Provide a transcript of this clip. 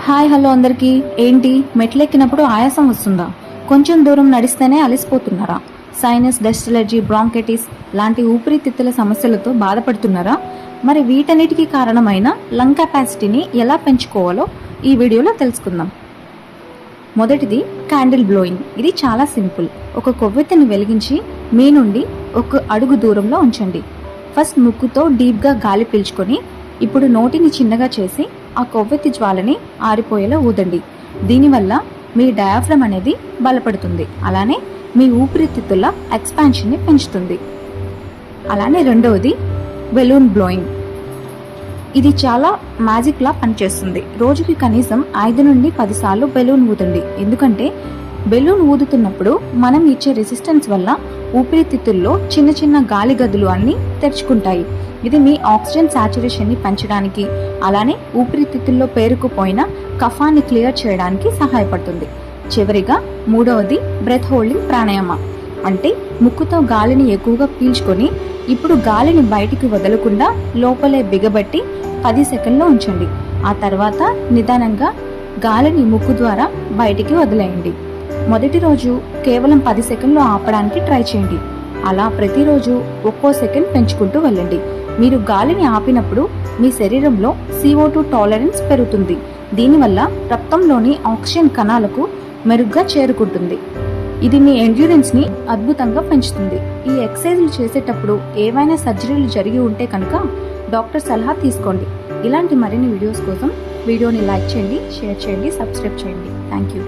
Hi hello అందరికీ. ఏంటి మెట్లెక్కినప్పుడు ఆయాసం వస్తుందా? కొంచెం దూరం నడిస్తేనే అలసిపోతున్నారా? సైనస్, డస్ట్ ఎలర్జీ, బ్రాంకైటిస్ లాంటి ఊపిరితిత్తుల సమస్యలతో బాధపడుతున్నారా? మరి వీటన్నిటికీ కారణమైన లంగ్ కెపాసిటీని ఎలా పెంచుకోవాలో ఈ వీడియోలో తెలుసుకుందాం. మొదటిది క్యాండిల్ బ్లోయింగ్. ఇది చాలా సింపుల్. ఒక కొవ్వొత్తిని వెలిగించి మీ నుండి ఒక అడుగు దూరంలో ఉంచండి. ఫస్ట్ ముక్కుతో డీప్గా గాలి పీల్చుకొని ఇప్పుడు నోటిని చిన్నగా చేసి ఆ కొవ్వొత్తి జ్వాలని ఆరిపోయేలా ఊదండి. దీనివల్ల మీ డయాఫ్రమ్ అనేది బలపడుతుంది. అలానే మీ ఊపిరితిత్తుల ఎక్స్పాన్షన్ని పెంచుతుంది. అలానే రెండవది బెలూన్ బ్లోయింగ్. ఇది చాలా మ్యాజిక్లా పనిచేస్తుంది. రోజుకి కనీసం 5 నుండి 10 సార్లు బెలూన్ ఊదండి. ఎందుకంటే బెలూన్ ఊదుతున్నప్పుడు మనం ఇచ్చే రెసిస్టెన్స్ వల్ల ఊపిరితిత్తుల్లో చిన్న చిన్న గాలి గదులు అన్నీ తెరుచుకుంటాయి. ఇది మీ ఆక్సిజన్ సాచురేషన్ని పెంచడానికి, అలానే ఊపిరితిత్తుల్లో పేరుకుపోయిన కఫాన్ని క్లియర్ చేయడానికి సహాయపడుతుంది. చివరిగా మూడవది బ్రెత్ హోల్డింగ్ ప్రాణాయామ. అంటే ముక్కుతో గాలిని ఎక్కువగా పీల్చుకొని ఇప్పుడు గాలిని బయటికి వదలకుండా లోపలే బిగబట్టి 10 సెకండ్లు ఉంచండి. ఆ తర్వాత నిదానంగా గాలిని ముక్కు ద్వారా బయటికి వదిలేయండి. మొదటి రోజు కేవలం 10 సెకండ్లు ఆపడానికి ట్రై చేయండి. అలా ప్రతిరోజు ఒక్కో సెకండ్ పెంచుకుంటూ వెళ్ళండి. మీరు గాలిని ఆపినప్పుడు మీ శరీరంలో CO2 టాలరెన్స్ పెరుగుతుంది. దీనివల్ల రక్తంలోని ఆక్సిజన్ కణాలకు మెరుగ్గా చేరుకుంటుంది. ఇది మీ ఎండ్యూరెన్స్ని అద్భుతంగా పెంచుతుంది. ఈ ఎక్సర్సైజ్లు చేసేటప్పుడు ఏవైనా సర్జరీలు జరిగి ఉంటే కనుక డాక్టర్ సలహా తీసుకోండి. ఇలాంటి మరిన్ని వీడియోస్ కోసం వీడియోని లైక్ చేయండి, షేర్ చేయండి, సబ్స్క్రైబ్ చేయండి. Thank you.